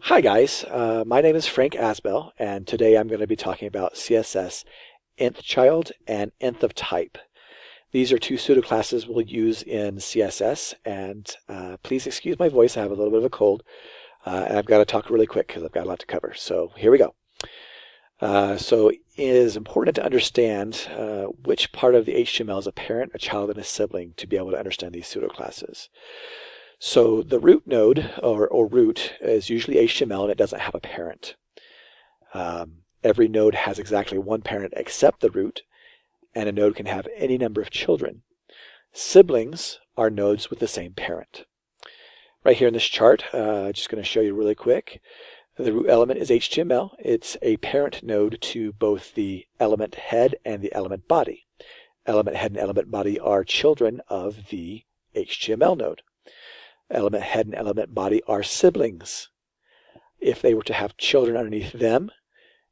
Hi guys, my name is Frank Asbell, and today I'm going to be talking about CSS nth-child and nth-of-type. These are two pseudoclasses we'll use in CSS, and please excuse my voice, I have a little bit of a cold, and I've got to talk really quick because I've got a lot to cover. So here we go. So it is important to understand which part of the HTML is a parent, a child, and a sibling to be able to understand these pseudoclasses. So the root node, or root, is usually HTML and it doesn't have a parent. Every node has exactly one parent except the root, and a node can have any number of children. Siblings are nodes with the same parent. Right here in this chart, just going to show you really quick. The root element is HTML. It's a parent node to both the element head and the element body. Element head and element body are children of the HTML node. Element head and element body are siblings. If they were to have children underneath them,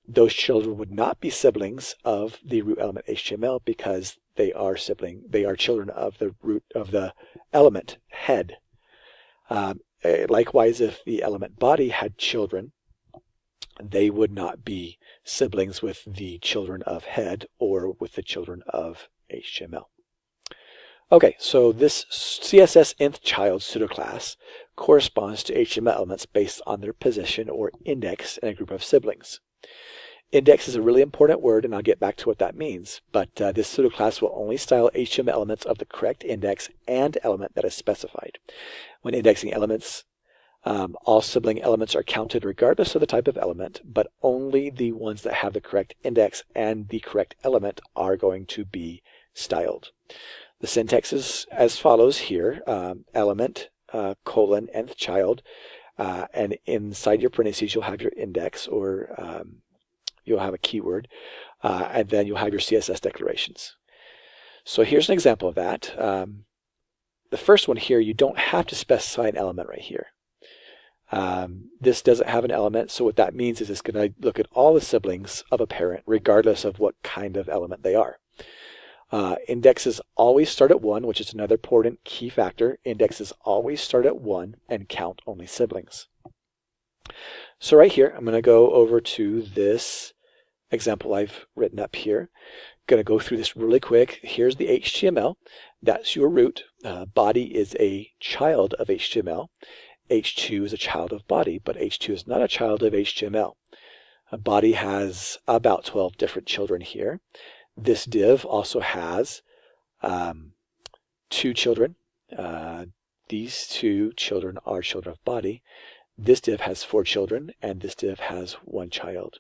those children would not be siblings of the root element HTML because they are children of the root of the element head. Likewise, if the element body had children, they would not be siblings with the children of head or with the children of HTML. Okay, so this CSS nth-child pseudoclass corresponds to HTML elements based on their position or index in a group of siblings. Index is a really important word, and I'll get back to what that means, but this pseudoclass will only style HTML elements of the correct index and element that is specified. When indexing elements, all sibling elements are counted regardless of the type of element, but only the ones that have the correct index and the correct element are going to be styled. The syntax is as follows here, element, colon, nth-child, and inside your parentheses you'll have your index, or you'll have a keyword, and then you'll have your CSS declarations. So here's an example of that. The first one here, you don't have to specify an element right here. This doesn't have an element, so what that means is it's going to look at all the siblings of a parent regardless of what kind of element they are. Indexes always start at 1, which is another important key factor. Indexes always start at 1 and count only siblings. So right here, I'm going to go over to this example I've written up here. Going to go through this really quick. Here's the HTML. That's your root. Body is a child of HTML. H2 is a child of body, but H2 is not a child of HTML. A body has about 12 different children here. This div also has 2 children. These 2 children are children of body. This div has 4 children, and this div has 1 child.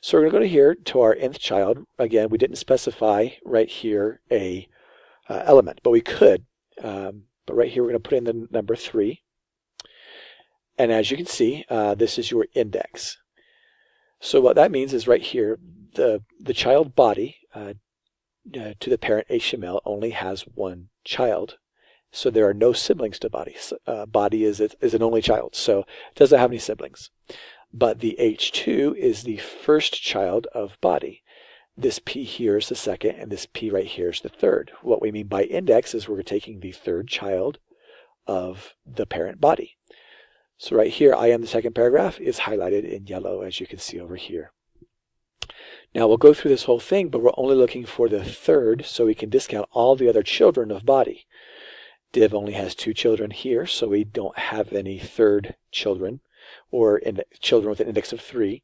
So we're going to go to here to our nth-child. Again, we didn't specify right here a element, but we could. But right here we're going to put in the number 3. And as you can see, this is your index. So what that means is right here, the child body to the parent HTML only has 1 child. So there are no siblings to body. Body is an only child, so it doesn't have any siblings. But the H2 is the first child of body. This P here is the second, and this P right here is the third. What we mean by index is we're taking the third child of the parent body. So right here, I am the second paragraph is highlighted in yellow, as you can see over here. Now we'll go through this whole thing, but we're only looking for the third, so we can discount all the other children of body. Div only has 2 children here, so we don't have any third children, or children with an index of 3.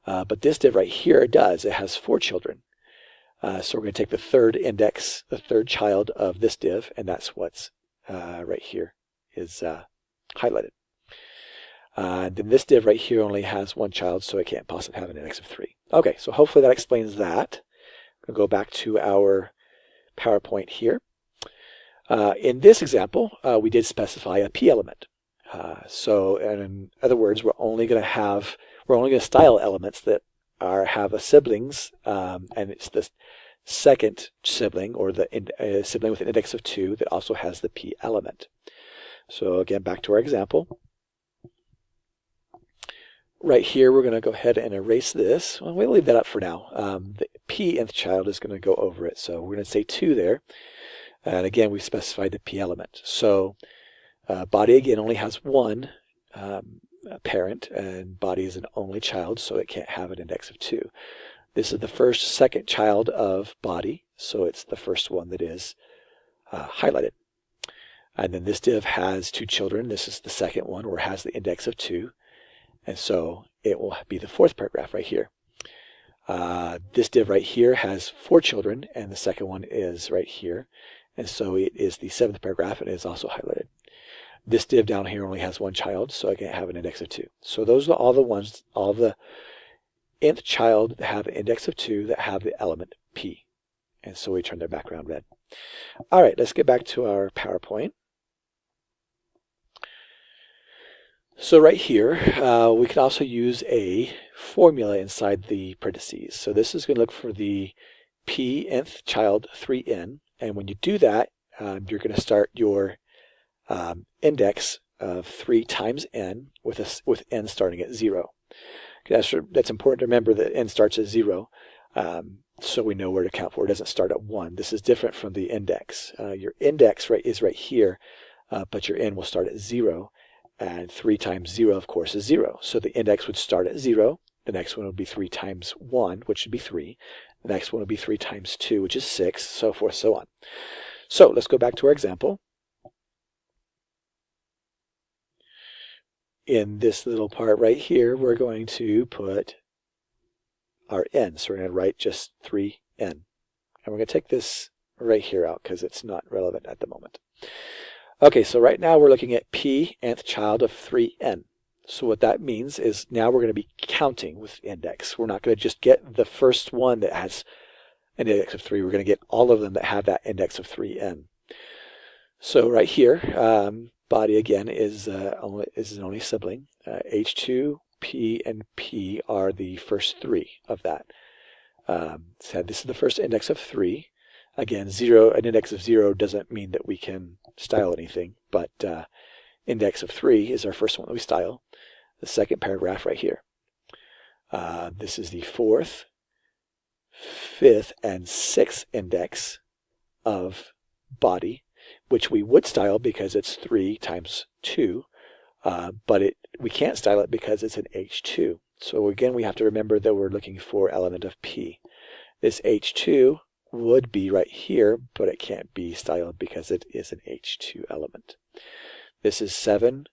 But this div right here does. It has 4 children. So we're going to take the third index, the third child of this div, and that's what's right here is highlighted. Then this div right here only has 1 child, so it can't possibly have an index of 3. Okay, so hopefully that explains that. We'll go back to our PowerPoint here. In this example, we did specify a P element. So in other words, we're only going to style elements that have a siblings, and it's the second sibling, or the sibling with an index of 2 that also has the P element. So again, back to our example. Right here, we're going to go ahead and erase this. Well, we'll leave that up for now. The P nth-child is going to go over it, so we're going to say 2 there. And again, we specified the P element. So body, again, only has 1 parent, and body is an only child, so it can't have an index of 2. This is the second child of body, so it's the first one that is highlighted. And then this div has 2 children. This is the second one where it has the index of 2. And so it will be the 4th paragraph right here. This div right here has 4 children, and the second one is right here. And so it is the 7th paragraph, and it is also highlighted. This div down here only has 1 child, so I can't have an index of 2. So those are all the nth child that have an index of 2 that have the element P. And so we turn their background red. All right, let's get back to our PowerPoint. So right here, we can also use a formula inside the parentheses. So this is going to look for the P nth child 3n. And when you do that, you're going to start your index of 3 times n with n starting at 0. That's important to remember that n starts at 0, so we know where to count for. It doesn't start at 1. This is different from the index. Your index is right here, but your n will start at 0. And 3 times 0, of course, is 0. So the index would start at 0. The next one would be 3 times 1, which would be 3. The next one would be 3 times 2, which is 6, so forth, so on. So let's go back to our example. In this little part right here, we're going to put our n. So we're going to write just 3n. And we're going to take this right here out because it's not relevant at the moment. Okay, so right now we're looking at P nth child of 3n. So what that means is now we're going to be counting with index. We're not going to just get the first one that has an index of 3. We're going to get all of them that have that index of 3n. So right here, body again is an only sibling. H2, P, and P are the first 3 of that. So this is the first index of 3. Again, an index of 0 doesn't mean that we can style anything, but index of 3 is our first one that we style. The second paragraph right here. This is the 4th, 5th, and 6th index of body, which we would style because it's 3 times 2, but we can't style it because it's an H2. So again, we have to remember that we're looking for element of P. This H2 would be right here, but it can't be styled because it is an H2 element. This is 7,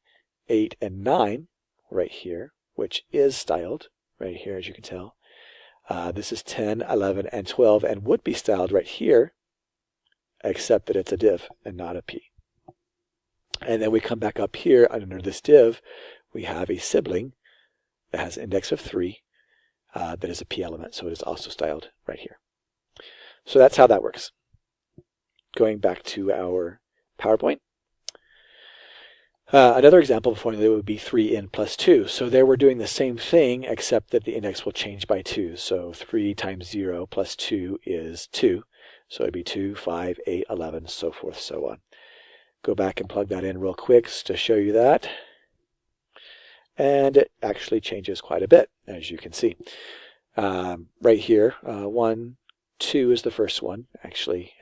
8, and 9 right here, which is styled right here, as you can tell. This is 10, 11, and 12, and would be styled right here, except that it's a div and not a P. And then we come back up here under this div, we have a sibling that has an index of 3 that is a P element, so it is also styled right here. So that's how that works. Going back to our PowerPoint. Another example formula would be 3n plus 2. So there we're doing the same thing, except that the index will change by 2. So 3 times 0 plus 2 is 2. So it'd be 2, 5, 8, 11, so forth, so on. Go back and plug that in real quick to show you that. And it actually changes quite a bit, as you can see. Right here, 1, 2 is the first one. Actually,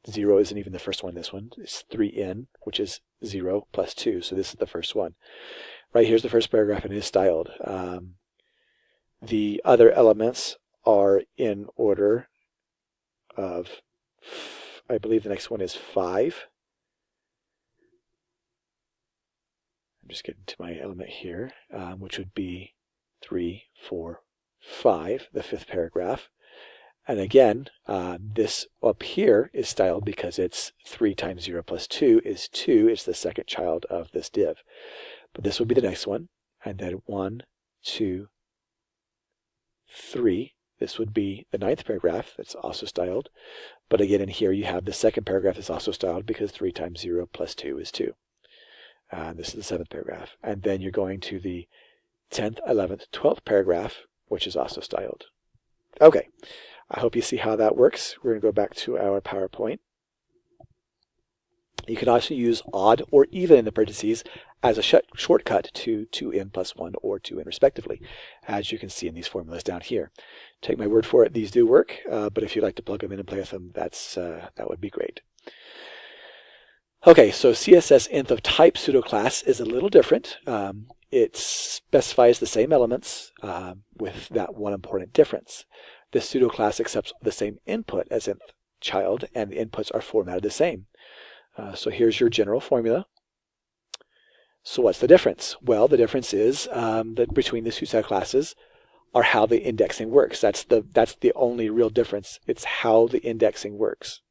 0 isn't even the first one. This one is 3n, which is 0 plus 2. So this is the first one. Right here's the first paragraph, and it is styled. The other elements are in order of, I believe the next one is 5. I'm just getting to my element here, which would be 3, 4, 5, the 5th paragraph. And again, this up here is styled because it's 3 times 0 plus 2 is 2. It's the second child of this div. But this would be the next one. And then 1, 2, 3. This would be the 9th paragraph that's also styled. But again, in here you have the second paragraph that's also styled because 3 times 0 plus 2 is 2. This is the 7th paragraph. And then you're going to the 10th, 11th, 12th paragraph, which is also styled. Okay. I hope you see how that works. We're going to go back to our PowerPoint. You can also use odd or even in the parentheses as a shortcut to 2n plus 1 or 2n respectively, as you can see in these formulas down here. Take my word for it, these do work, but if you'd like to plug them in and play with them, that would be great. Okay, so CSS nth of type pseudo-class is a little different. it specifies the same elements with that one important difference. The pseudo-class accepts the same input as nth-child, and the inputs are formatted the same. So here's your general formula. So what's the difference? Well, the difference is that between the two subclasses are how the indexing works. That's the only real difference. It's how the indexing works.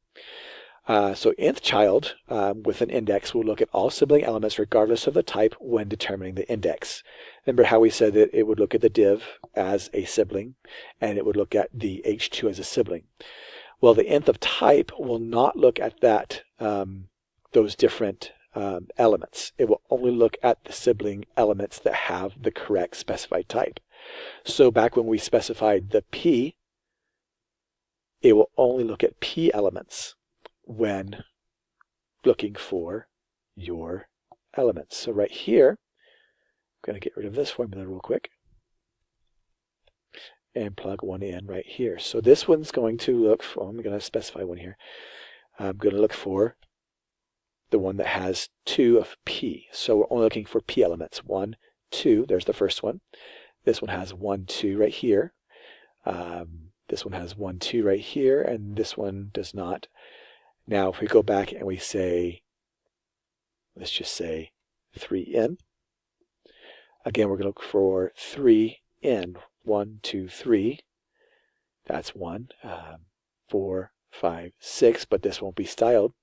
So nth-child with an index will look at all sibling elements regardless of the type when determining the index. Remember how we said that it would look at the div as a sibling and it would look at the h2 as a sibling. Well, the nth of type will not look at that those different elements. It will only look at the sibling elements that have the correct specified type. So back when we specified the p, it will only look at p elements when looking for your elements. So right here, I'm going to get rid of this formula real quick and plug one in right here. So this one's going to look for, I'm going to specify one here. I'm going to look for the one that has 2 of p. So we're only looking for p elements. 1, 2, there's the first one. This one has 1, 2 right here. This one has 1, 2 right here, and this one does not. Now, if we go back and we say, let's just say 3n. Again, we're going to look for 3n. 1, 2, 3. That's 1. 4, 5, 6, but this won't be styled.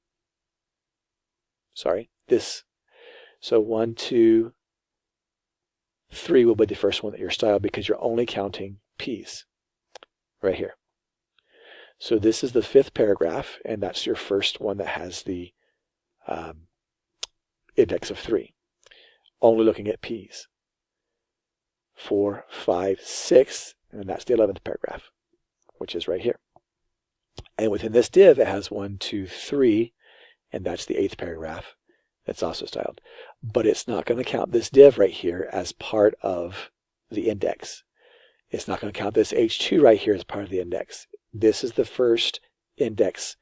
Sorry, this. So 1, 2, 3 will be the first one that you're styled because you're only counting p's right here. So this is the 5th paragraph, and that's your first one that has the index of 3. Only looking at p's. 4, 5, 6, and that's the 11th paragraph, which is right here. And within this div, it has 1, 2, 3, and that's the 8th paragraph. That's also styled. But it's not going to count this div right here as part of the index. It's not going to count this h2 right here as part of the index. This is the first index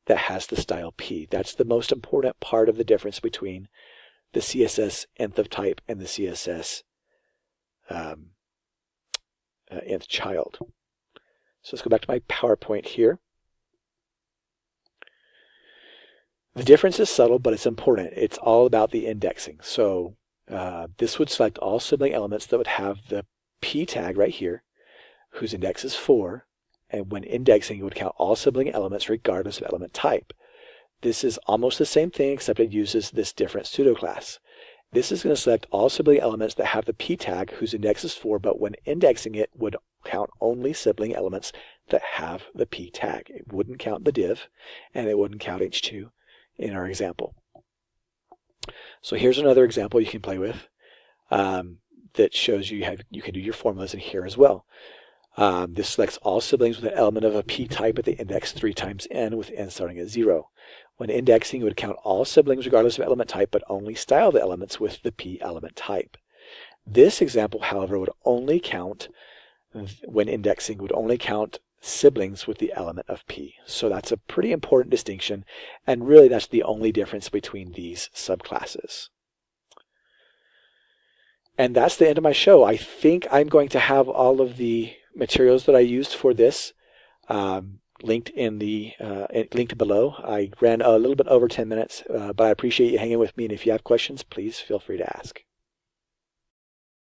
that has the style p. That's the most important part of the difference between the CSS nth of type and the CSS nth-child. So let's go back to my PowerPoint here. The difference is subtle, but it's important. It's all about the indexing. So this would select all sibling elements that would have the p tag right here, whose index is 4. And when indexing, it would count all sibling elements regardless of element type. This is almost the same thing, except it uses this different pseudo-class. This is going to select all sibling elements that have the p tag, whose index is 4, but when indexing it would count only sibling elements that have the p tag. It wouldn't count the div, and it wouldn't count h2 in our example. So here's another example you can play with that shows you can do your formulas in here as well. This selects all siblings with an element of a p type at the index 3 times n, with n starting at 0. When indexing, it would count all siblings regardless of element type, but only style the elements with the p element type. This example, however, would only count, when indexing, would only count siblings with the element of p. So that's a pretty important distinction, and really that's the only difference between these subclasses. And that's the end of my show. I think I'm going to have all of the materials that I used for this linked linked below. I ran a little bit over 10 minutes, but I appreciate you hanging with me, and if you have questions, please feel free to ask.